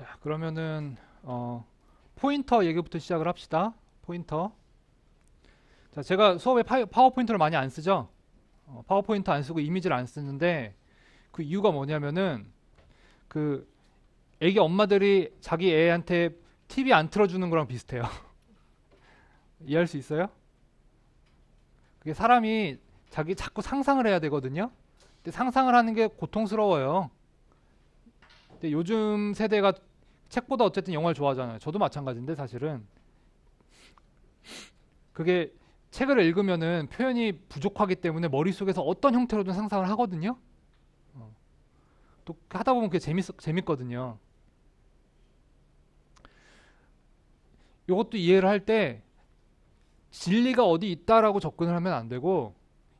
자, 그러면은 포인터 얘기부터 시작을 합시다. 포인터. 자, 제가 수업에 파워포인터를 많이 안 쓰죠. 파워포인터 안 쓰고 이미지를 안 쓰는데 그 이유가 뭐냐면은 그 애기 엄마들이 자기 애한테 TV 안 틀어주는 거랑 비슷해요. 이해할 수 있어요? 그게 사람이 자기 자꾸 상상을 해야 되거든요. 근데 상상을 하는 게 고통스러워요. 근데 요즘 세대가 책보다 어쨌든 영화를 좋아하잖아요. 저도 마찬가지인데 사실은 그게 책을 읽으면은 표현이 부족하기 때문에 머릿속에서 어떤 형태로든 상상을 하거든요. 어, 또 하다 보면 그게 재밌거든요. 이것도 이해를 할 때 진리가 어디 있다라고 접근을 하면 안 되고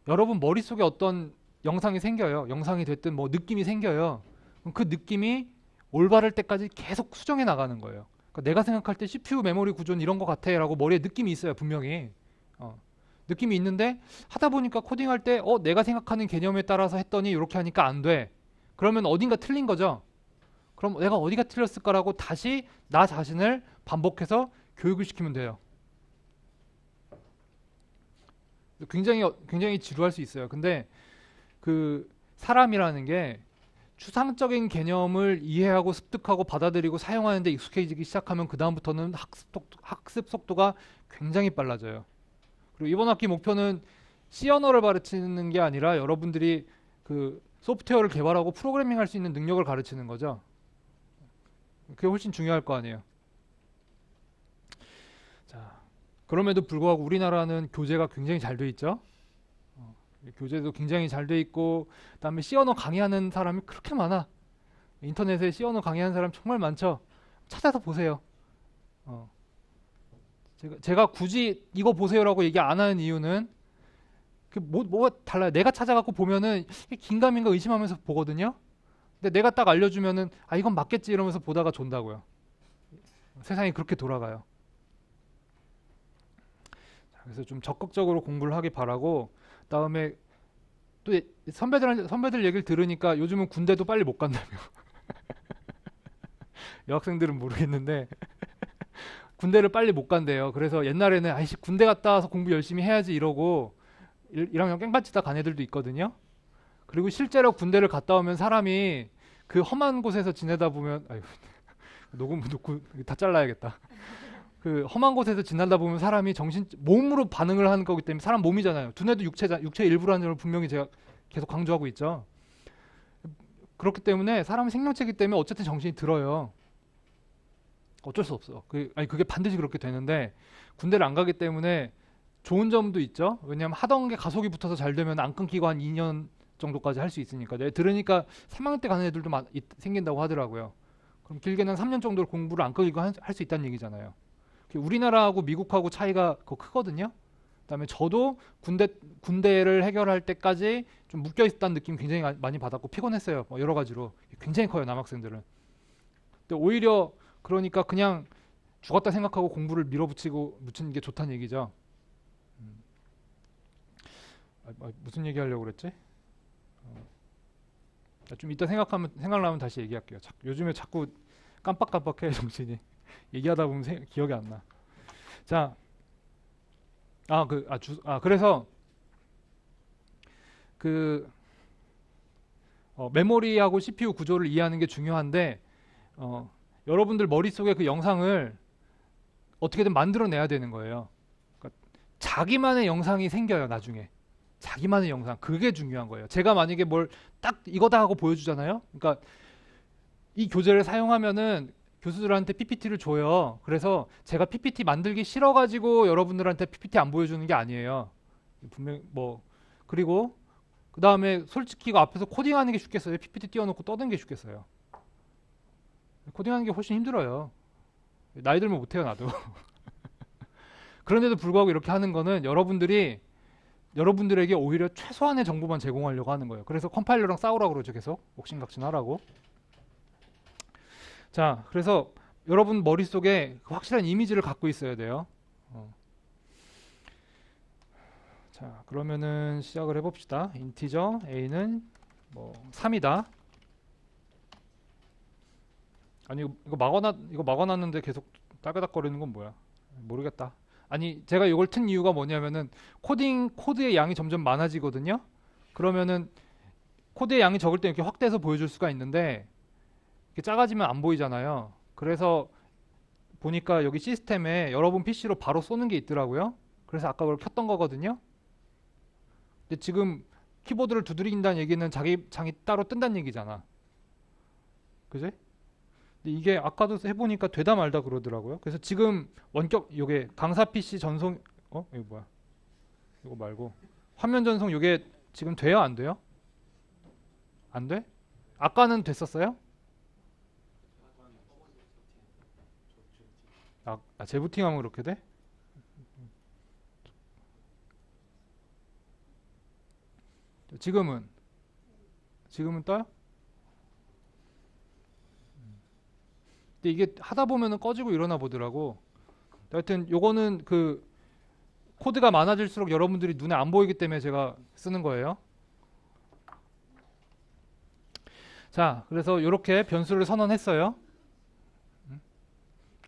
여러분 머릿속에 어떤 영상이 생겨요. 영상이 됐든 뭐 느낌이 생겨요. 그럼 그 느낌이 올바를 때까지 계속 수정해 나가는 거예요. 그러니까 내가 생각할 때 CPU 메모리 구조는 이런 것 같아라고 머리에 느낌이 있어요. 분명히. 어, 느낌이 있는데 하다 보니까 코딩할 때 내가 생각하는 개념에 따라서 했더니 이렇게 하니까 안 돼. 그러면 어딘가 틀린 거죠. 그럼 내가 어디가 틀렸을까라고 다시 나 자신을 반복해서 교육을 시키면 돼요. 굉장히 지루할 수 있어요. 근데 그 사람이라는 게 추상적인 개념을 이해하고 습득하고 받아들이고 사용하는 데 익숙해지기 시작하면 그 다음부터는 학습 속도가 굉장히 빨라져요. 그리고 이번 학기 목표는 C 언어를 가르치는 게 아니라 여러분들이 그 소프트웨어를 개발하고 프로그래밍 할 수 있는 능력을 가르치는 거죠. 그게 훨씬 중요할 거 아니에요. 자, 그럼에도 불구하고 우리나라는 교재가 굉장히 잘 돼 있죠. 교재도 굉장히 잘 돼 있고 그다음에 C 언어 강의하는 사람이 그렇게 많아. 인터넷에 C 언어 강의하는 사람 정말 많죠. 찾아서 보세요. 어, 제가 굳이 이거 보세요라고 얘기 안 하는 이유는 뭐가 달라요. 내가 찾아갖고 보면은 긴가민가 의심하면서 보거든요. 근데 내가 딱 알려주면은 이건 맞겠지 이러면서 보다가 존다고요. 세상이 그렇게 돌아가요. 그래서 좀 적극적으로 공부를 하기 바라고 그다음에 또 선배들 얘기를 들으니까 요즘은 군대도 빨리 못 간다며. 여학생들은 모르겠는데 군대를 빨리 못 간대요. 그래서 옛날에는 아이씨 군대 갔다 와서 공부 열심히 해야지 이러고 1학년 깽받치다 간 애들도 있거든요. 그리고 실제로 군대를 갔다 오면 사람이 그 험한 곳에서 지내다 보면 녹음 놓고 다 잘라야겠다. 그 험한 곳에서 지내다 보면 사람이 몸으로 반응을 하는 거기 때문에 사람 몸이잖아요. 두뇌도 육체의 일부라는 점을 분명히 제가 계속 강조하고 있죠. 그렇기 때문에 사람은 생명체이기 때문에 어쨌든 정신이 들어요. 어쩔 수 없어. 그게 반드시 그렇게 되는데 군대를 안 가기 때문에 좋은 점도 있죠. 왜냐하면 하던 게 가속이 붙어서 잘 되면 안 끊기고 한 2년 정도까지 할 수 있으니까. 내가 들으니까 3학년 때 가는 애들도 생긴다고 하더라고요. 그럼 길게는 3년 정도를 공부를 안 끊기고 할 수 있다는 얘기잖아요. 우리나라하고 미국하고 차이가 크거든요. 그다음에 저도 군대를 해결할 때까지 좀 묶여 있다는 느낌 굉장히 많이 받았고 피곤했어요. 뭐 여러 가지로 굉장히 커요 남학생들은. 근데 오히려 그러니까 그냥 죽었다 생각하고 공부를 밀어붙이고 묻히는 게 좋다는 얘기죠. 음. 무슨 얘기 하려고 그랬지? 좀 이따 생각나면 다시 얘기할게요. 요즘에 자꾸 깜빡깜빡해 정신이. 얘기하다 보면 기억이 안 나. 자, 그래서 그 메모리하고 CPU 구조를 이해하는 게 중요한데 여러분들 머릿속에 그 영상을 어떻게든 만들어내야 되는 거예요. 그러니까 자기만의 영상이 생겨요 나중에. 자기만의 영상 그게 중요한 거예요. 제가 만약에 뭘 딱 이거다 하고 보여주잖아요. 그러니까 이 교재를 사용하면은 교수들한테 PPT를 줘요. 그래서 제가 PPT 만들기 싫어가지고 여러분들한테 PPT 안 보여주는 게 아니에요. 분명 그리고 그 다음에 솔직히 이거 앞에서 코딩하는 게 쉽겠어요? PPT 띄워놓고 떠드는 게 쉽겠어요? 코딩하는 게 훨씬 힘들어요. 나이 들면 못해요 나도. 그런데도 불구하고 이렇게 하는 거는 여러분들에게 오히려 최소한의 정보만 제공하려고 하는 거예요. 그래서 컴파일러랑 싸우라고 그러죠. 계속 옥신각신하라고. 자, 그래서 여러분 머릿속에 확실한 이미지를 갖고 있어야 돼요. 자, 그러면은 시작을 해봅시다. 인티저 a는 뭐 3이다. 아니 이거 막아놨는데 계속 따그닥거리는 건 뭐야? 모르겠다. 아니 제가 이걸 튼 이유가 뭐냐면은 코드의 양이 점점 많아지거든요. 그러면은 코드의 양이 적을 때 이렇게 확대해서 보여줄 수가 있는데 이렇게 작아지면 안 보이잖아요. 그래서 보니까 여기 시스템에 여러분 PC로 바로 쏘는 게 있더라고요. 그래서 아까 그걸 켰던 거거든요. 근데 지금 키보드를 두드린다는 얘기는 자기 장이 따로 뜬다는 얘기잖아. 그지? 근데 이게 아까도 해보니까 되다 말다 그러더라고요. 그래서 지금 원격 요게 강사 PC 전송 이거 뭐야? 이거 말고 화면 전송 요게 지금 돼요? 안 돼요? 안 돼? 아까는 됐었어요? 재부팅하면 그렇게 돼? 지금은 떠요? 근데 이게 하다 보면은 꺼지고 이러나 보더라고. 하여튼 요거는 그 코드가 많아질수록 여러분들이 눈에 안 보이기 때문에 제가 쓰는 거예요. 자, 그래서 이렇게 변수를 선언했어요.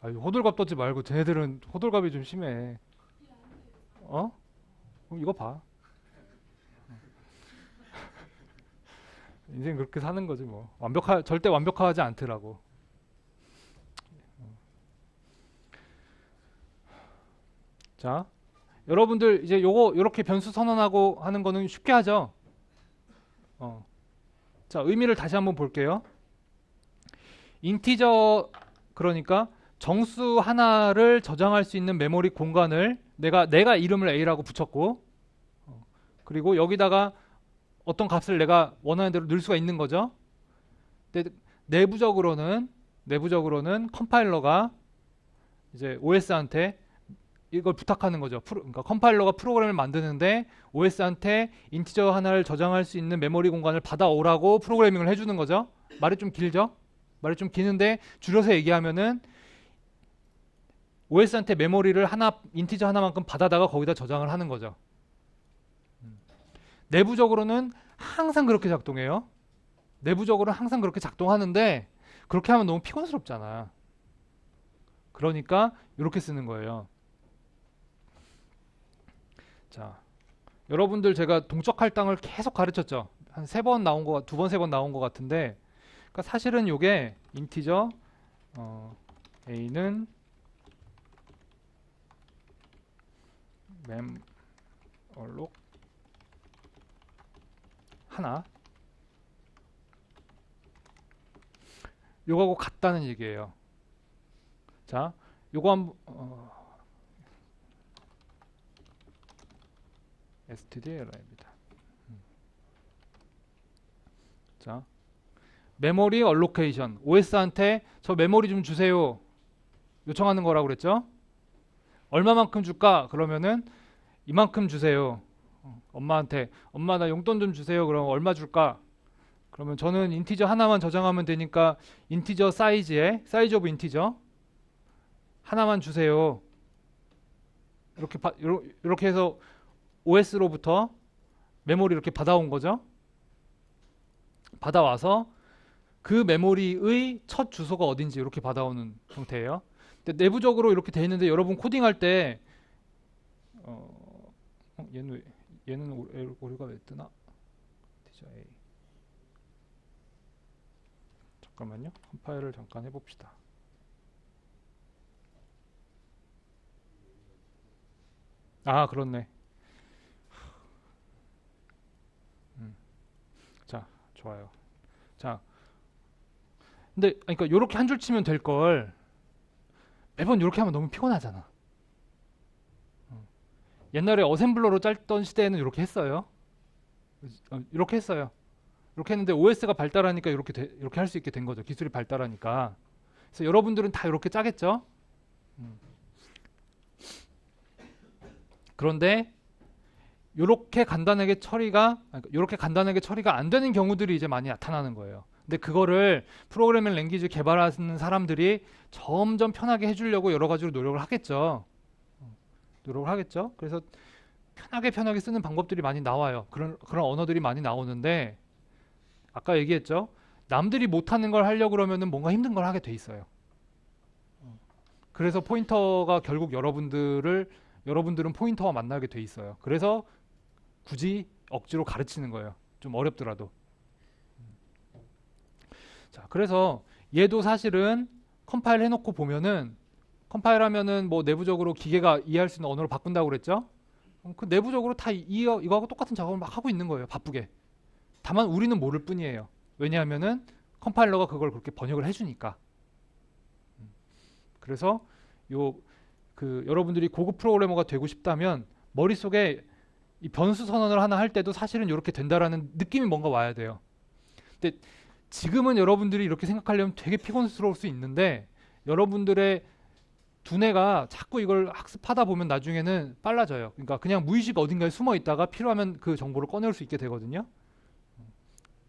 호들갑 떠지 말고 쟤네들은 호들갑이 좀 심해. 어? 그럼 이거 봐. 인생 그렇게 사는 거지 뭐. 절대 완벽하지 않더라고. 자, 여러분들 이제 요거 이렇게 변수 선언하고 하는 거는 쉽게 하죠. 어. 자, 의미를 다시 한번 볼게요. 인티저 그러니까 정수 하나를 저장할 수 있는 메모리 공간을 내가 이름을 A라고 붙였고 그리고 여기다가 어떤 값을 내가 원하는 대로 넣을 수가 있는 거죠. 근데 내부적으로는 컴파일러가 이제 OS한테 이걸 부탁하는 거죠. 그러니까 컴파일러가 프로그램을 만드는데 OS한테 인티저 하나를 저장할 수 있는 메모리 공간을 받아오라고 프로그래밍을 해주는 거죠. 말이 좀 길죠? 말이 좀 기는데 줄여서 얘기하면은 OS한테 메모리를 인티저 하나만큼 받아다가 거기다 저장을 하는 거죠. 내부적으로는 항상 그렇게 작동해요. 내부적으로는 항상 그렇게 작동하는데 그렇게 하면 너무 피곤스럽잖아. 그러니까 이렇게 쓰는 거예요. 자, 여러분들 제가 동적 할당을 계속 가르쳤죠. 한 두 번, 세 번 나온 것 같은데, 그러니까 사실은 이게 인티저 a는 mem alloc 하나 요거하고 같다는 얘기예요. 자, 요거 한번 stdlib니다. 자, 메모리 얼로케이션 OS한테 저 메모리 좀 주세요 요청하는 거라고 그랬죠. 얼마만큼 줄까? 그러면은 이만큼 주세요. 엄마한테 엄마 나 용돈 좀 주세요. 그럼 얼마 줄까? 그러면 저는 인티저 하나만 저장하면 되니까 인티저 사이즈 오브 인티저 하나만 주세요. 이렇게 해서 OS로부터 메모리 이렇게 받아온 거죠. 받아와서 그 메모리의 첫 주소가 어딘지 이렇게 받아오는 형태예요. 근데 내부적으로 이렇게 돼 있는데 여러분 코딩할 때 얘는 오류가 왜 뜨나? A. 잠깐만요. 컴파일을 잠깐 해봅시다. 아, 그렇네. 자, 좋아요. 자, 근데 그러니까 이렇게 한 줄 치면 될 걸 매번 이렇게 하면 너무 피곤하잖아. 옛날에 어셈블러로 짤던 시대에는 이렇게 했어요. 이렇게 했어요. 이렇게 했는데 OS가 발달하니까 이렇게 할 수 있게 된 거죠. 기술이 발달하니까. 그래서 여러분들은 다 이렇게 짜겠죠? 그런데 이렇게 간단하게 처리가 안 되는 경우들이 이제 많이 나타나는 거예요. 근데 그거를 프로그래밍 랭귀지 개발하는 사람들이 점점 편하게 해주려고 여러 가지로 노력을 하겠죠. 그래서 편하게 쓰는 방법들이 많이 나와요. 그런 언어들이 많이 나오는데 아까 얘기했죠. 남들이 못하는 걸 하려고 그러면은 뭔가 힘든 걸 하게 돼 있어요. 그래서 포인터가 결국 여러분들은 포인터와 만나게 돼 있어요. 그래서 굳이 억지로 가르치는 거예요. 좀 어렵더라도. 자, 그래서 얘도 사실은 컴파일 해놓고 보면은 컴파일하면은 뭐 내부적으로 기계가 이해할 수 있는 언어로 바꾼다고 그랬죠? 그 내부적으로 다 이거하고 똑같은 작업을 막 하고 있는 거예요. 바쁘게. 다만 우리는 모를 뿐이에요. 왜냐하면은 컴파일러가 그걸 그렇게 번역을 해주니까. 그래서 여러분들이 고급 프로그래머가 되고 싶다면 머릿속에 이 변수 선언을 하나 할 때도 사실은 이렇게 된다라는 느낌이 뭔가 와야 돼요. 근데 지금은 여러분들이 이렇게 생각하려면 되게 피곤스러울 수 있는데 여러분들의 두뇌가 자꾸 이걸 학습하다 보면 나중에는 빨라져요. 그러니까 그냥 무의식 어딘가에 숨어 있다가 필요하면 그 정보를 꺼낼 수 있게 되거든요.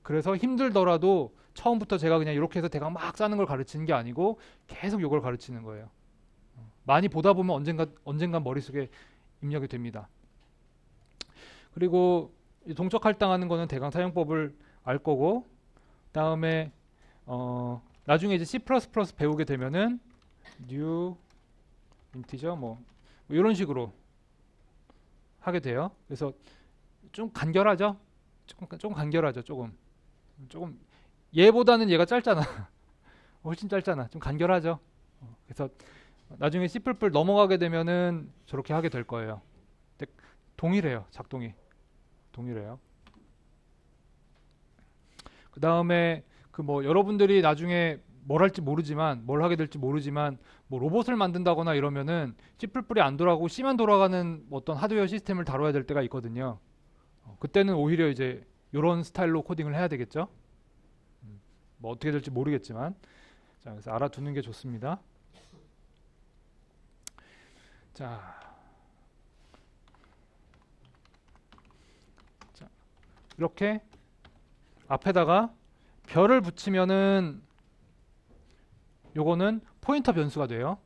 그래서 힘들더라도 처음부터 제가 그냥 이렇게 해서 대강 막 짜는 걸 가르치는 게 아니고 계속 이걸 가르치는 거예요. 많이 보다 보면 언젠간 머릿속에 입력이 됩니다. 그리고 동적 할당하는 거는 대강 사용법을 알 거고, 다음에 나중에 이제 C++ 배우게 되면은 new 인티저 뭐 이런 식으로 하게 돼요. 그래서 좀 간결하죠. 조금 간결하죠. 조금 얘보다는 얘가 짧잖아. 훨씬 짧잖아. 좀 간결하죠. 그래서 나중에 C++ 넘어가게 되면은 저렇게 하게 될 거예요. 근데 동일해요. 작동이 동일해요. 그 다음에 그 뭐 여러분들이 나중에 뭘 하게 될지 모르지만 뭐 로봇을 만든다거나 이러면은 C++이 안 돌아가고 C만 돌아가는 어떤 하드웨어 시스템을 다뤄야 될 때가 있거든요. 그때는 오히려 이제 이런 스타일로 코딩을 해야 되겠죠. 뭐 어떻게 될지 모르겠지만, 자, 그래서 알아두는 게 좋습니다. 자, 이렇게 앞에다가 별을 붙이면은 요거는 포인터 변수가 돼요.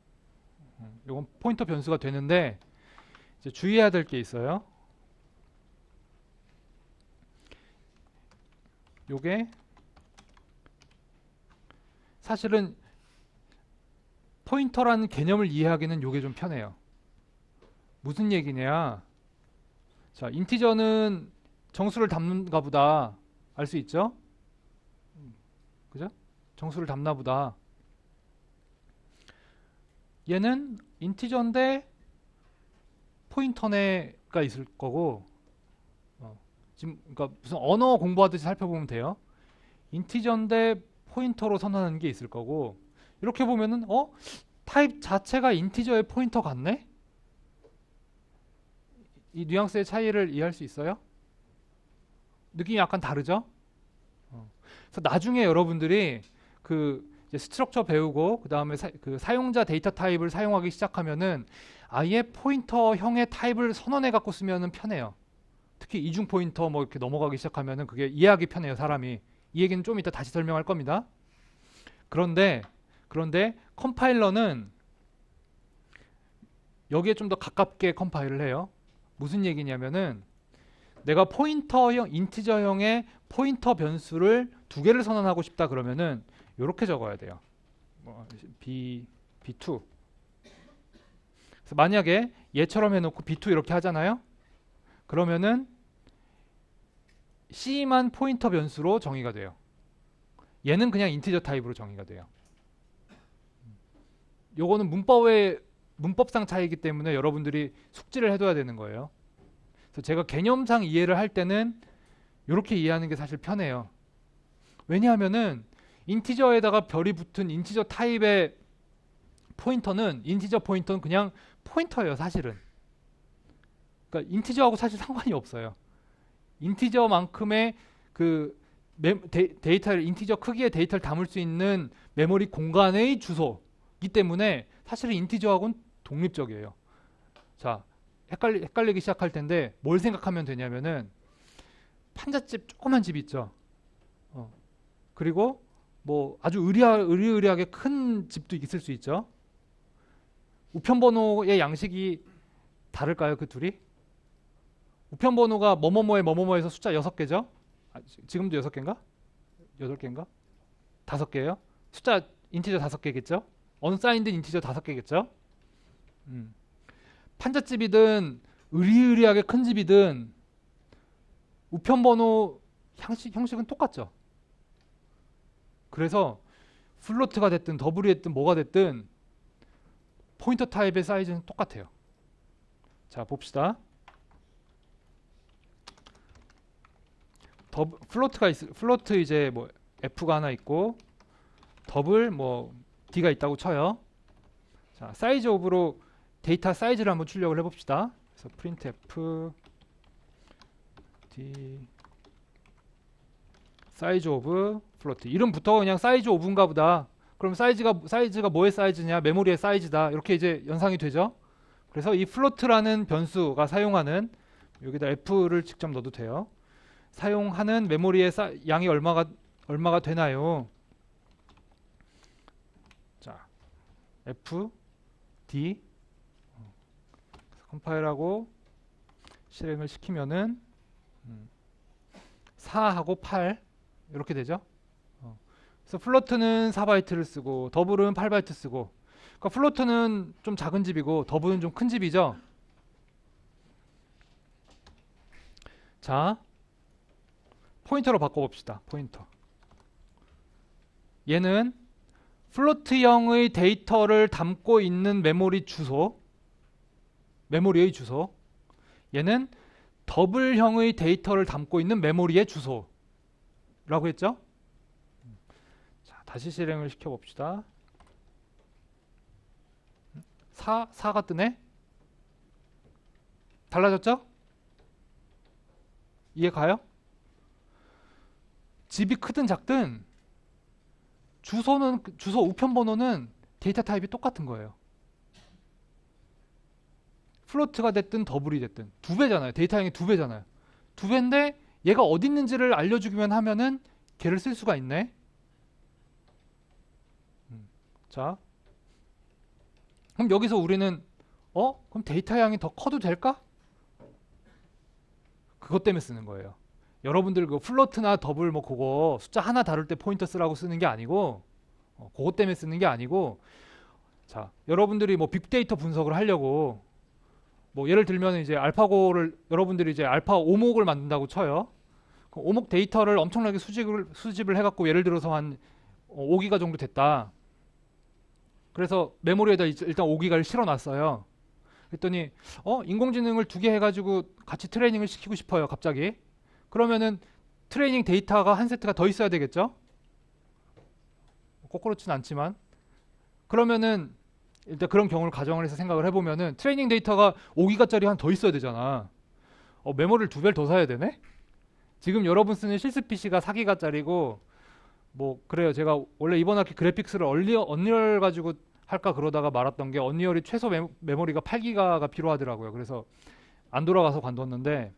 요건 포인터 변수가 되는데 이제 주의해야 될 게 있어요. 요게 사실은 포인터라는 개념을 이해하기는 요게 좀 편해요. 무슨 얘기냐? 자, 인티저는 정수를 담는가 보다 알 수 있죠? 그죠? 정수를 담나 보다. 얘는 인티저인데 포인터네가 있을 거고, 지금 그러니까 무슨 언어 공부하듯이 살펴보면 돼요. 인티저인데 포인터로 선언하는 게 있을 거고, 이렇게 보면은 타입 자체가 인티저의 포인터 같네? 이 뉘앙스의 차이를 이해할 수 있어요? 느낌이 약간 다르죠? 그래서 나중에 여러분들이 이제 스트럭처 배우고 그 다음에 사용자 데이터 타입을 사용하기 시작하면은 아예 포인터형의 타입을 선언해 갖고 쓰면은 편해요. 특히 이중 포인터 뭐 이렇게 넘어가기 시작하면은 그게 이해하기 편해요, 사람이. 이 얘기는 좀 이따 다시 설명할 겁니다. 그런데 컴파일러는 여기에 좀 더 가깝게 컴파일을 해요. 무슨 얘기냐면은 내가 포인터형, 인티저형의 포인터 변수를 두 개를 선언하고 싶다 그러면은 이렇게 적어야 돼요. B2. 그래서 만약에 얘처럼 해놓고 B2 이렇게 하잖아요. 그러면은 C만 포인터 변수로 정의가 돼요. 얘는 그냥 인티저 타입으로 정의가 돼요. 요거는 문법상 차이기 때문에 여러분들이 숙지를 해둬야 되는 거예요. 그래서 제가 개념상 이해를 할 때는 이렇게 이해하는 게 사실 편해요. 왜냐하면은 인티저에다가 별이 붙은 인티저 타입의 인티저 포인터는 그냥 포인터예요, 사실은. 그러니까 인티저하고 사실 상관이 없어요. 인티저만큼의 인티저 크기의 데이터를 담을 수 있는 메모리 공간의 주소이기 때문에 사실은 인티저하고는 독립적이에요. 자, 헷갈리기 시작할 텐데 뭘 생각하면 되냐면은 판잣집 조그만 집 있죠. 그리고 뭐 아주 의리의리하게 큰 집도 있을 수 있죠. 우편번호의 양식이 다를까요, 그 둘이? 우편번호가 뭐뭐뭐에 뭐뭐뭐에서 숫자 6개죠? 지금도 6개인가? 8개인가? 5개예요. 숫자 인티저 5개겠죠? 언사인드 인티저 5개겠죠? 판잣집이든 으리으리하게 큰 집이든 우편번호 형식은 똑같죠. 그래서 플로트가 됐든 더블이 됐든 뭐가 됐든 포인터 타입의 사이즈는 똑같아요. 자, 봅시다. 플로트 이제 뭐 F가 하나 있고 더블 뭐 D가 있다고 쳐요. 자, 사이즈 오브로 데이터 사이즈를 한번 출력을 해봅시다. 그래서 print F D 사이즈 오브 플로트. 이름부터 그냥 사이즈 오브인가 보다. 그럼 사이즈가 뭐의 사이즈냐? 메모리의 사이즈다. 이렇게 이제 연상이 되죠. 그래서 이 플로트라는 변수가 사용하는, 여기다 F를 직접 넣어도 돼요. 사용하는 메모리의 양이 얼마가 되나요? 자, F D 컴파일하고 실행을 시키면은 4하고 8 이렇게 되죠. 그래서 플로트는 4바이트를 쓰고 더블은 8바이트 쓰고, 그러니까 플로트는 좀 작은 집이고 더블은 좀 큰 집이죠. 자, 포인터로 바꿔봅시다. 포인터. 얘는 플로트형의 데이터를 담고 있는 메모리의 주소. 얘는 더블형의 데이터를 담고 있는 메모리의 주소라고 했죠. 자, 다시 실행을 시켜봅시다. 4가 뜨네. 달라졌죠? 이해 가요? 집이 크든 작든 주소 우편번호는 데이터 타입이 똑같은 거예요. 플로트가 됐든 더블이 됐든 2배잖아요. 데이터양이 2배잖아요. 2배인데 얘가 어디 있는지를 알려주기만 하면은 걔를 쓸 수가 있네. 자, 그럼 여기서 우리는 그럼 데이터 양이 더 커도 될까? 그것 때문에 쓰는 거예요. 여러분들 그 플로트나 더블 뭐 그거 숫자 하나 다룰 때 포인터 쓰라고 쓰는 게 아니고, 그것 때문에 쓰는 게 아니고, 자, 여러분들이 뭐 빅데이터 분석을 하려고 뭐 예를 들면 이제 알파고를 여러분들이 이제 알파 오목을 만든다고 쳐요. 그 오목 데이터를 엄청나게 수집을 해갖고 예를 들어서 한 5기가 정도 됐다. 그래서 메모리에다 일단 5기가를 실어놨어요. 그랬더니 인공지능을 2개 해가지고 같이 트레이닝을 시키고 싶어요. 갑자기. 그러면은 트레이닝 데이터가 한 세트가 더 있어야 되겠죠? 꼭 그렇진 않지만, 그러면은 일단 그런 경우를 가정을 해서 생각을 해보면은 트레이닝 데이터가 5기가짜리 한 더 있어야 되잖아. 메모리를 2배를 더 사야 되네? 지금 여러분 쓰는 실습 PC가 4기가짜리고 뭐 그래요. 제가 원래 이번 학기 그래픽스를 언리얼 가지고 할까 그러다가 말았던 게 언리얼이 최소 메모리가 8기가가 필요하더라고요. 그래서 안 돌아가서 관뒀는데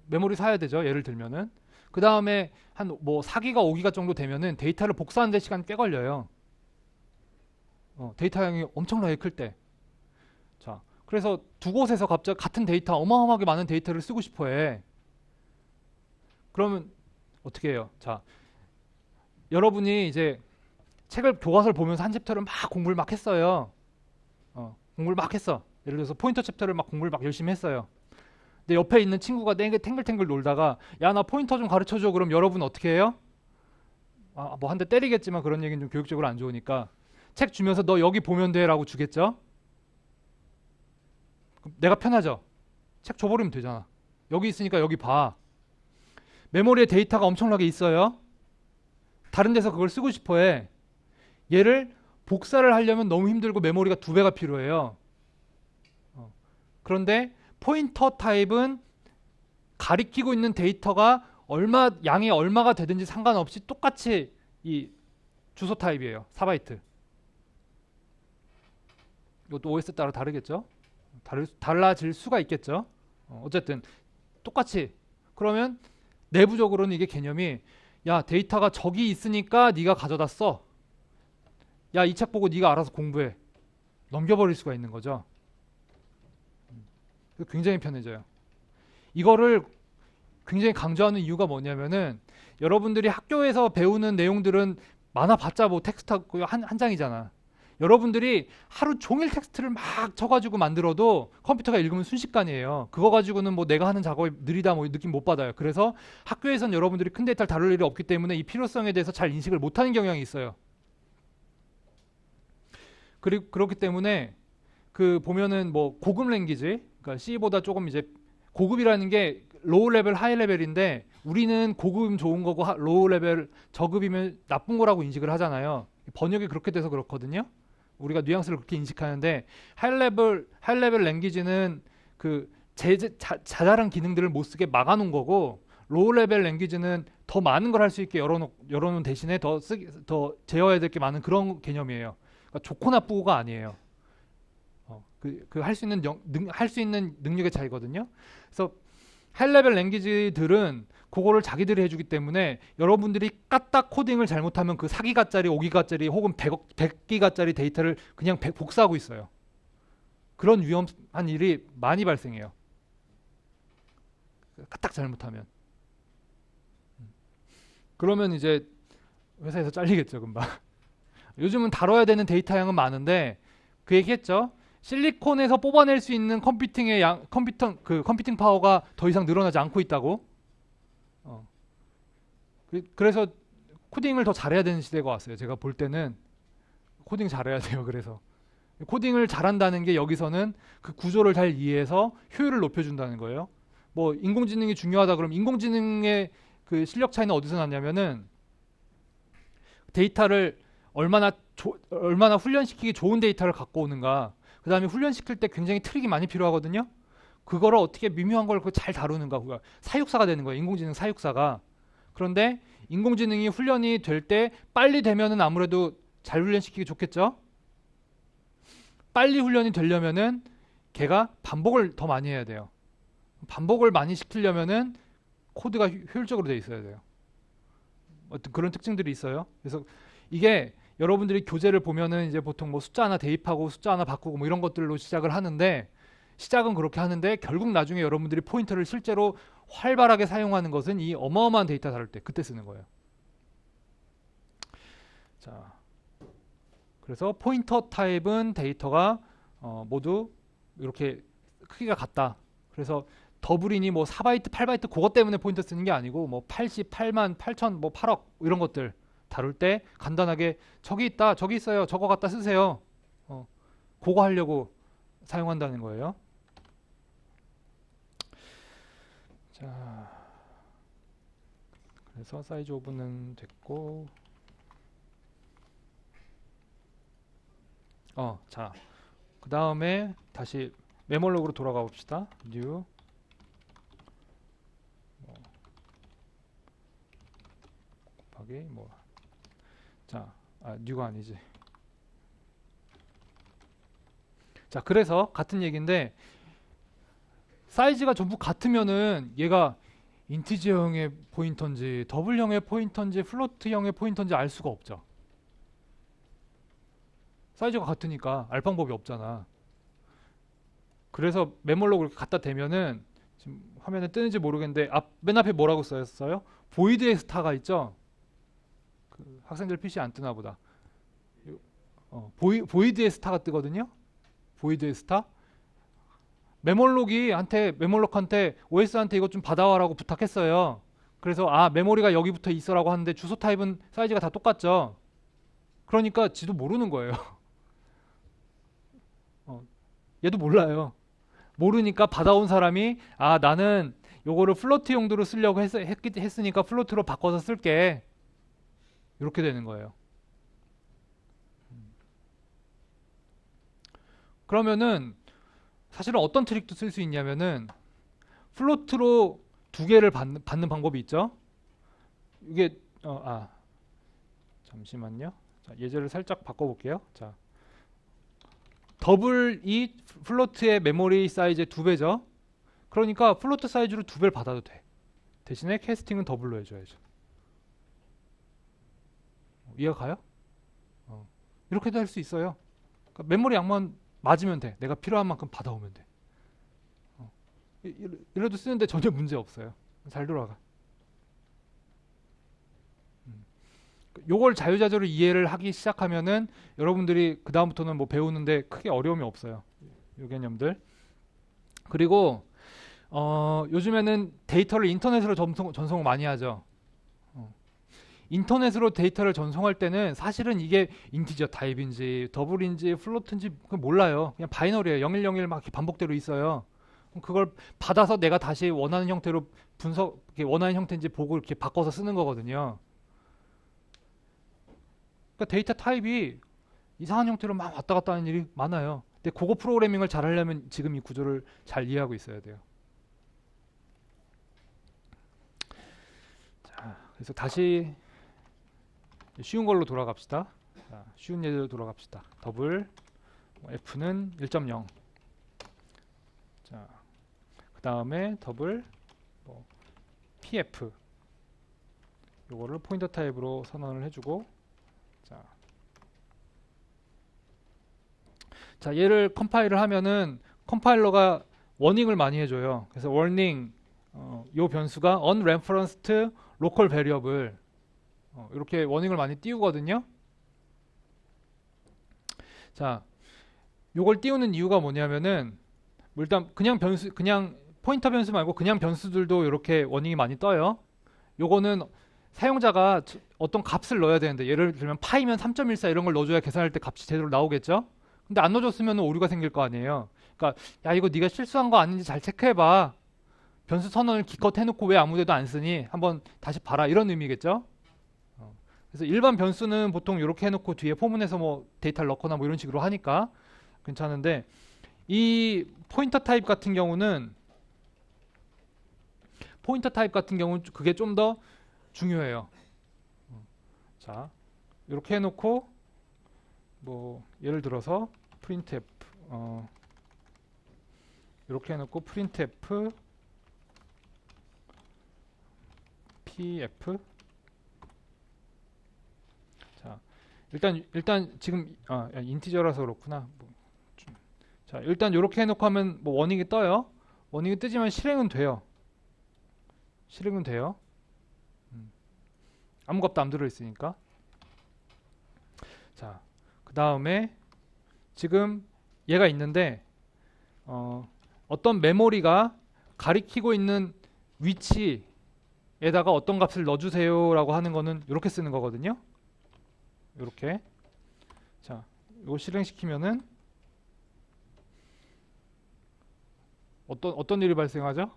메모리 사야 되죠. 예를 들면은 그 다음에 한 뭐 4기가 5기가 정도 되면은 데이터를 복사하는 데 시간 꽤 걸려요. 데이터 양이 엄청나게 클 때. 자, 그래서 두 곳에서 갑자기 같은 데이터, 어마어마하게 많은 데이터를 쓰고 싶어 해. 그러면 어떻게 해요? 자, 여러분이 이제 교과서를 보면서 한 챕터를 막 공부를 막 했어요. 공부를 막 했어. 예를 들어서 포인터 챕터를 막 공부를 막 열심히 했어요. 근데 옆에 있는 친구가 탱글탱글 놀다가 야, 나 포인터 좀 가르쳐줘. 그럼 여러분 어떻게 해요? 뭐 한 대 때리겠지만 그런 얘기는 좀 교육적으로 안 좋으니까 책 주면서 너 여기 보면 돼 라고 주겠죠? 내가 편하죠? 책 줘버리면 되잖아. 여기 있으니까 여기 봐. 메모리에 데이터가 엄청나게 있어요. 다른 데서 그걸 쓰고 싶어 해. 얘를 복사를 하려면 너무 힘들고 메모리가 2배가 필요해요. 그런데 포인터 타입은 가리키고 있는 데이터가 양이 얼마가 되든지 상관없이 똑같이 이 주소 타입이에요. 4바이트. 이것도 OS 따라 다르겠죠? 달라질 수가 있겠죠? 어쨌든 똑같이. 그러면 내부적으로는 이게 개념이 야, 데이터가 저기 있으니까 네가 가져다 써. 야, 이 책 보고 네가 알아서 공부해. 넘겨버릴 수가 있는 거죠. 굉장히 편해져요. 이거를 굉장히 강조하는 이유가 뭐냐면은 여러분들이 학교에서 배우는 내용들은 많아봤자 뭐 텍스트 한 장이잖아. 여러분들이 하루 종일 텍스트를 막 쳐가지고 만들어도 컴퓨터가 읽으면 순식간이에요. 그거 가지고는 뭐 내가 하는 작업이 느리다 뭐 느낌 못 받아요. 그래서 학교에선 여러분들이 큰 데이터를 다룰 일이 없기 때문에 이 필요성에 대해서 잘 인식을 못하는 경향이 있어요. 그리고 그렇기 때문에 그 보면은 뭐 고급 랭귀지, 그러니까 C보다 조금 이제 고급이라는 게 로우 레벨, 하이 레벨인데 우리는 고급이면 좋은 거고 로우 레벨, 저급이면 나쁜 거라고 인식을 하잖아요. 번역이 그렇게 돼서 그렇거든요. 우리가 뉘앙스를 그렇게 인식하는데 하이 레벨 랭귀지는 그 자잘한 기능들을 못 쓰게 막아놓은 거고 로우 레벨 랭귀지는 더 많은 걸 할 수 있게 열어놓은 대신에 더 제어해야 될 게 많은 그런 개념이에요. 그러니까 좋고 나쁘고가 아니에요. 그 할 수 있는 할 수 있는 능력의 차이거든요. 그래서 하이 레벨 랭귀지들은 그거를 자기들이 해주기 때문에 여러분들이 까딱 코딩을 잘못하면 그 4기가짜리, 5기가짜리 혹은 100기가짜리 데이터를 그냥 복사하고 있어요. 그런 위험한 일이 많이 발생해요. 까딱 잘못하면. 그러면 이제 회사에서 잘리겠죠, 금방. 요즘은 다뤄야 되는 데이터 양은 많은데 그 얘기했죠. 실리콘에서 뽑아낼 수 있는 컴퓨팅 파워가 더 이상 늘어나지 않고 있다고. 그래서 코딩을 더 잘해야 되는 시대가 왔어요. 제가 볼 때는 코딩 잘해야 돼요. 그래서 코딩을 잘한다는 게 여기서는 그 구조를 잘 이해해서 효율을 높여준다는 거예요. 뭐 인공지능이 중요하다 그러면 인공지능의 그 실력 차이는 어디서 났냐면은 데이터를 얼마나 훈련시키기 좋은 데이터를 갖고 오는가. 그 다음에 훈련시킬 때 굉장히 트릭이 많이 필요하거든요. 그거를 어떻게 미묘한 걸 잘 다루는가. 사육사가 되는 거예요. 인공지능 사육사가. 그런데 인공지능이 훈련이 될 때 빨리 되면은 아무래도 잘 훈련시키기 좋겠죠. 빨리 훈련이 되려면은 걔가 반복을 더 많이 해야 돼요. 반복을 많이 시키려면은 코드가 효율적으로 돼 있어야 돼요. 어떤 그런 특징들이 있어요. 그래서 이게 여러분들이 교재를 보면은 이제 보통 뭐 숫자 하나 대입하고 숫자 하나 바꾸고 뭐 이런 것들로 시작을 하는데 시작은 그렇게 하는데 결국 나중에 여러분들이 포인터를 실제로 활발하게 사용하는 것은 이 어마어마한 데이터 다룰 때 그때 쓰는 거예요. 자, 그래서 포인터 타입은 데이터가 모두 이렇게 크기가 같다. 그래서 더블이니 뭐 4바이트, 8바이트 그것 때문에 포인터 쓰는 게 아니고 뭐 88만, 8천, 뭐 8억 이런 것들 다룰 때 간단하게 저기 있다, 저기 있어요, 저거 갖다 쓰세요. 그거 하려고 사용한다는 거예요. 자, 그래서 사이즈 오브는 됐고, 자, 그 다음에 다시 메모록으로 돌아가 봅시다. new 곱하기 뭐, 자, new가 아니지. 자, 그래서 같은 얘기인데 사이즈가 전부 같으면은 얘가 인티저형의 포인터인지 더블형의 포인터인지 플로트형의 포인터인지 알 수가 없죠. 사이즈가 같으니까 알 방법이 없잖아. 그래서 메모록을 갖다 대면은 지금 화면에 뜨는지 모르겠는데 맨 앞에 뭐라고 써있어요? 보이드의 스타가 있죠. 그 학생들 PC 안 뜨나 보다. 보이드의 스타가 뜨거든요. 보이드의 스타. 메모록한테 OS한테 이것 좀 받아와라고 부탁했어요. 그래서 메모리가 여기부터 있어라고 하는데 주소 타입은 사이즈가 다 똑같죠. 그러니까 지도 모르는 거예요. 얘도 몰라요. 모르니까 받아온 사람이 나는 요거를 플로트 용도로 쓰려고 했으니까 플로트로 바꿔서 쓸게. 이렇게 되는 거예요. 그러면은 사실은 어떤 트릭도 쓸 수 있냐면은 플로트로 두 개를 받는 방법이 있죠. 이게 잠시만요. 자, 예제를 살짝 바꿔볼게요. 자, 더블이 플로트의 메모리 사이즈의 2배죠. 그러니까 플로트 사이즈로 2배를 받아도 돼. 대신에 캐스팅은 더블로 해줘야죠. 이해가 가요? 이렇게도 할 수 있어요. 그러니까 메모리 양만 맞으면 돼. 내가 필요한 만큼 받아오면 돼. 이래도 쓰는데 전혀 문제 없어요. 잘 돌아가. 요걸 자유자재로 이해를 하기 시작하면은 여러분들이 그 다음부터는 뭐 배우는데 크게 어려움이 없어요. 요 개념들. 그리고 요즘에는 데이터를 인터넷으로 전송을 많이 하죠. 인터넷으로 데이터를 전송할 때는 사실은 이게 인티저 타입인지 더블인지 플로트인지 몰라요. 그냥 바이너리예요. 0101 막 이렇게 반복대로 있어요. 그걸 받아서 내가 다시 원하는 형태로 원하는 형태인지 보고 이렇게 바꿔서 쓰는 거거든요. 그러니까 데이터 타입이 이상한 형태로 막 왔다 갔다 하는 일이 많아요. 근데 그거 프로그래밍을 잘 하려면 지금 이 구조를 잘 이해하고 있어야 돼요. 자, 그래서 다시 쉬운 걸로 돌아갑시다. 자, 쉬운 예제로 돌아갑시다. 더블 F는 1.0. 자, 그 다음에 더블 PF 요거를 포인터 타입으로 선언을 해주고 자, 얘를 컴파일을 하면은 컴파일러가 워닝을 많이 해줘요. 그래서 워닝 요 변수가 unreferenced local variable 이렇게 워닝을 많이 띄우거든요. 자, 요걸 띄우는 이유가 뭐냐면은 일단 그냥 포인터 변수 말고 그냥 변수들도 이렇게 워닝이 많이 떠요. 요거는 사용자가 어떤 값을 넣어야 되는데 예를 들면 파이면 3.14 이런 걸 넣어줘야 계산할 때 값이 제대로 나오겠죠. 근데 안 넣어줬으면 오류가 생길 거 아니에요. 그러니까 야 이거 네가 실수한 거 아닌지 잘 체크해봐. 변수 선언을 기껏 해놓고 왜 아무데도 안 쓰니? 한번 다시 봐라 이런 의미겠죠. 그래서 일반 변수는 보통 이렇게 해놓고 뒤에 포문에서 뭐 데이터를 넣거나 뭐 이런 식으로 하니까 괜찮은데 이 포인터 타입 같은 경우는 그게 좀 더 중요해요. 자, 이렇게 해놓고 뭐 예를 들어서 printf 이렇게 해놓고 printf pf 자 일단 지금 인티저라서 그렇구나. 자 일단 이렇게 해놓고 하면 뭐 워닝이 떠요. 워닝이 뜨지만 실행은 돼요. 아무 값도 안 들어있으니까. 자, 그 다음에 지금 얘가 있는데 어떤 메모리가 가리키고 있는 위치에다가 어떤 값을 넣어주세요 라고 하는 거는 이렇게 쓰는 거거든요. 이렇게. 자, 이거 실행시키면은 어떤 일이 발생하죠?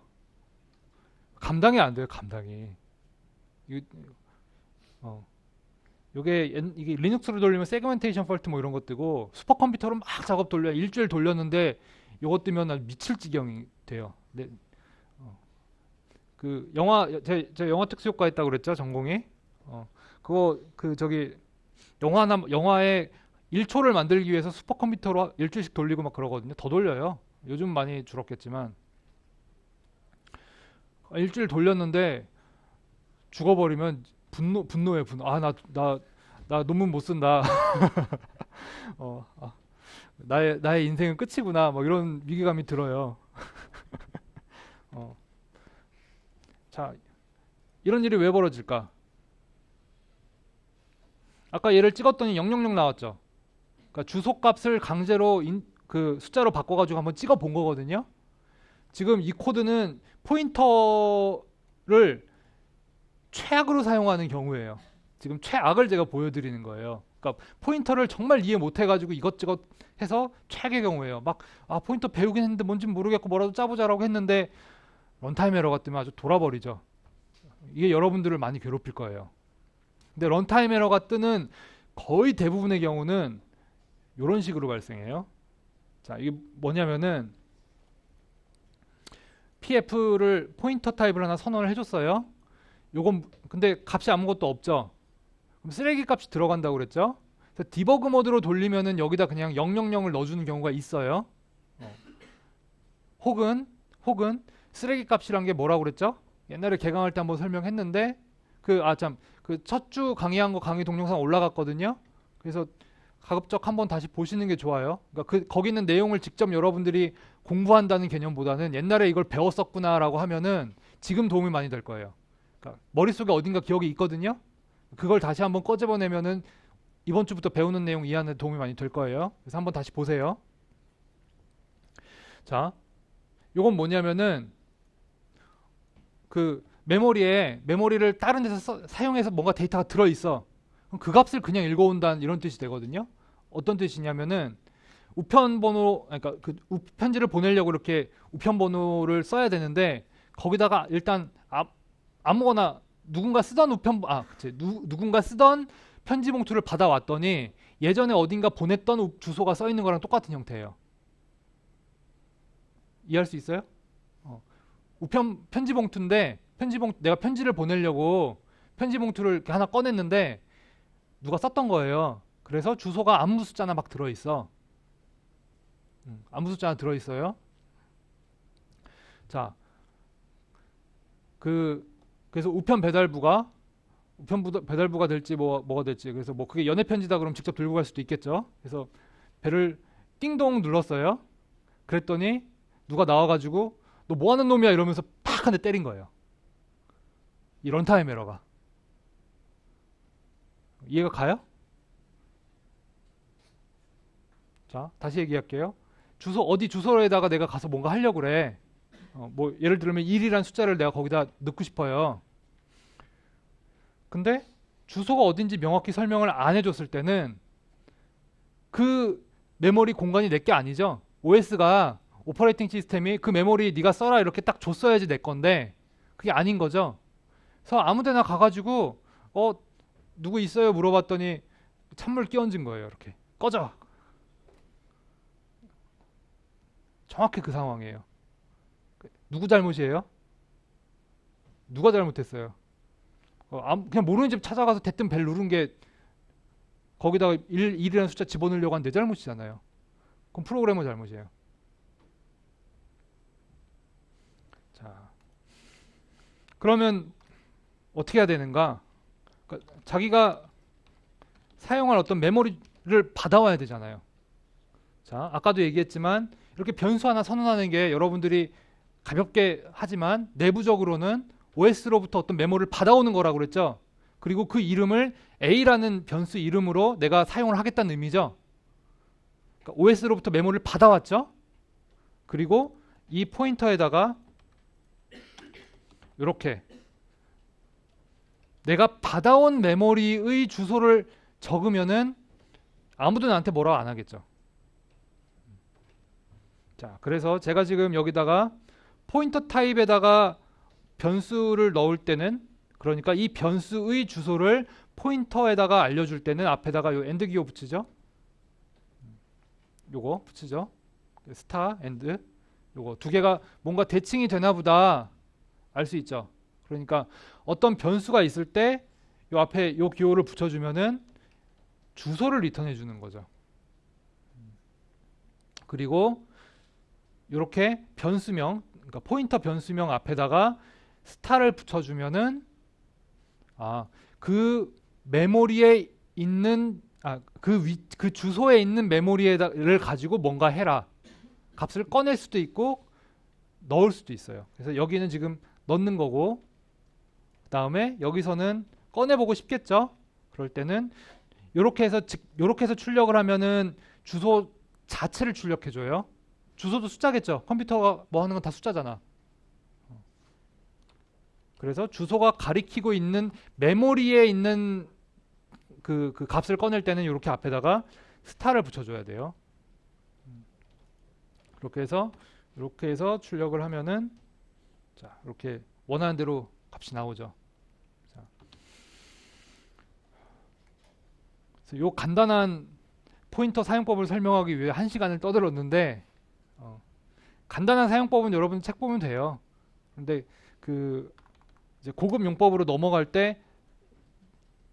감당이 안 돼요. 이게 리눅스로 돌리면 세그멘테이션 폴트 뭐 이런 것 뜨고 슈퍼컴퓨터로 막 작업 돌려 일주일 돌렸는데 이것 뜨면 미칠 지경이 돼요. 네. 그 제 영화 특수효과 했다고 그랬죠 전공이. 그거 영화의 1초를 만들기 위해서 슈퍼컴퓨터로 일주일씩 돌리고 막 그러거든요. 더 돌려요. 요즘 많이 줄었겠지만 일주일 돌렸는데 죽어버리면 분노해. 나 논문 못 쓴다. 나의 인생은 끝이구나. 뭐 이런 위기감이 들어요. 자, 이런 일이 왜 벌어질까? 아까 얘를 찍었더니 000 나왔죠. 그러니까 주소값을 강제로 그 숫자로 바꿔가지고 한번 찍어 본 거거든요. 지금 이 코드는 포인터를 최악으로 사용하는 경우예요. 지금 최악을 제가 보여드리는 거예요. 그러니까 포인터를 정말 이해 못해가지고 이것저것 해서 최악의 경우예요. 막 포인터 배우긴 했는데 뭔지 모르겠고 뭐라도 짜보자라고 했는데 런타임 에러가 뜨면 아주 돌아버리죠. 이게 여러분들을 많이 괴롭힐 거예요. 근데 런타임 에러가 뜨는 거의 대부분의 경우는 이런 식으로 발생해요. 자, 이게 뭐냐면은 PF를 포인터 타입을 하나 선언을 해줬어요. 요건 근데 값이 아무것도 없죠. 그럼 쓰레기 값이 들어간다고 그랬죠. 그래서 디버그 모드로 돌리면은 여기다 그냥 000을 넣어주는 경우가 있어요. 혹은 쓰레기 값이란 게 뭐라고 그랬죠? 옛날에 개강할 때 한번 설명했는데 그 첫 주 강의한 거 강의 동영상 올라갔거든요. 그래서 가급적 한번 다시 보시는 게 좋아요. 그러니까 거기 있는 내용을 직접 여러분들이 공부한다는 개념보다는 옛날에 이걸 배웠었구나라고 하면은 지금 도움이 많이 될 거예요. 그러니까 머릿속에 어딘가 기억이 있거든요. 그걸 다시 한번 꺼집어내면은 이번 주부터 배우는 내용 이해하는 데 도움이 많이 될 거예요. 그래서 한번 다시 보세요. 자, 요건 뭐냐면은 그 메모리를 다른 데서 사용해서 뭔가 데이터가 들어 있어. 그럼 그 값을 그냥 읽어온다는 이런 뜻이 되거든요. 어떤 뜻이냐면은 우편 번호, 그러니까 그 편지를 보내려고 이렇게 우편 번호를 써야 되는데 거기다가 일단 아무거나 누군가 쓰던 누군가 쓰던 편지 봉투를 받아왔더니 예전에 어딘가 보냈던 주소가 써 있는 거랑 똑같은 형태예요. 이해할 수 있어요? 우편 편지 봉투인데 내가 편지를 보내려고 편지 봉투를 이렇게 하나 꺼냈는데 누가 썼던 거예요. 그래서 주소가 안무 숫자나 막 들어있어. 안무 숫자나 들어있어요. 자, 그래서 배달부가 될지 뭐가 될지, 그래서 뭐 그게 연애 편지다 그러면 직접 들고 갈 수도 있겠죠. 그래서 배를 띵동 눌렀어요. 그랬더니 누가 나와가지고 너 뭐 하는 놈이야 이러면서 팍 한 대 때린 거예요. 이 런타임 에러가. 이해가 가요? 자, 다시 얘기할게요. 어디 주소에다가 내가 가서 뭔가 하려고 그래. 뭐 예를 들면 1이란 숫자를 내가 거기다 넣고 싶어요. 근데 주소가 어딘지 명확히 설명을 안 해줬을 때는 그 메모리 공간이 내 게 아니죠. OS가 오퍼레이팅 시스템이 그 메모리 네가 써라 이렇게 딱 줬어야지 내 건데 그게 아닌 거죠. 그래서 아무데나 가가지고 누구 있어요 물어봤더니 찬물 끼얹은 거예요. 이렇게 꺼져. 정확히 그 상황이에요. 누구 잘못이에요? 누가 잘못했어요? 그냥 모르는 집 찾아가서 대뜸 벨 누른 게 거기다가 1이라는 숫자 집어넣으려고 한 내 잘못이잖아요. 그럼 프로그래머 잘못이에요. 자, 그러면 어떻게 해야 되는가? 그러니까 자기가 사용할 어떤 메모리를 받아와야 되잖아요. 자, 아까도 얘기했지만 이렇게 변수 하나 선언하는 게 여러분들이 가볍게 하지만 내부적으로는 OS로부터 어떤 메모를 받아오는 거라고 그랬죠. 그리고 그 이름을 A라는 변수 이름으로 내가 사용을 하겠다는 의미죠. 그러니까 OS로부터 메모를 받아왔죠. 그리고 이 포인터에다가 이렇게 내가 받아온 메모리의 주소를 적으면은 아무도 나한테 뭐라고 안 하겠죠. 자, 그래서 제가 지금 여기다가 포인터 타입에다가 변수를 넣을 때는, 그러니까 이 변수의 주소를 포인터에다가 알려줄 때는 앞에다가 요 엔드 기호 붙이죠. 요거 붙이죠. 스타 엔드. 요거 두 개가 뭔가 대칭이 되나 보다 알 수 있죠. 그러니까 어떤 변수가 있을 때 요 앞에 요 기호를 붙여주면은 주소를 리턴해 주는 거죠. 그리고 이렇게 변수명, 그러니까 포인터 변수명 앞에다가 스타를 붙여주면은 그 메모리에 있는 그 주소에 있는 메모리를 가지고 뭔가 해라. 값을 꺼낼 수도 있고 넣을 수도 있어요. 그래서 여기는 지금 넣는 거고, 그 다음에 여기서는 꺼내보고 싶겠죠. 그럴 때는 이렇게 해서 출력을 하면은 주소 자체를 출력해줘요. 주소도 숫자겠죠. 컴퓨터가 뭐 하는 건 다 숫자잖아. 그래서 주소가 가리키고 있는 메모리에 있는 그 값을 꺼낼 때는 이렇게 앞에다가 스타를 붙여줘야 돼요. 이렇게 해서 출력을 하면은 자, 이렇게 원하는 대로 값이 나오죠. 자, 그래서 요 간단한 포인터 사용법을 설명하기 위해 1시간을 떠들었는데 간단한 사용법은 여러분 책 보면 돼요. 근데 이제 고급 용법으로 넘어갈 때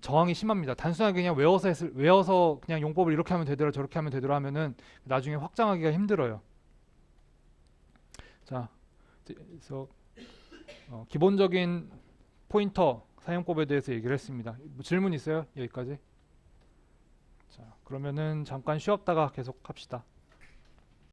저항이 심합니다. 단순하게 그냥 외워서 그냥 용법을 이렇게 하면 되더라 저렇게 하면 되더라 하면은 나중에 확장하기가 힘들어요. 자, 그래서 기본적인 포인터 사용법에 대해서 얘기를 했습니다. 뭐 질문 있어요? 여기까지? 자, 그러면은 잠깐 쉬었다가 계속 합시다.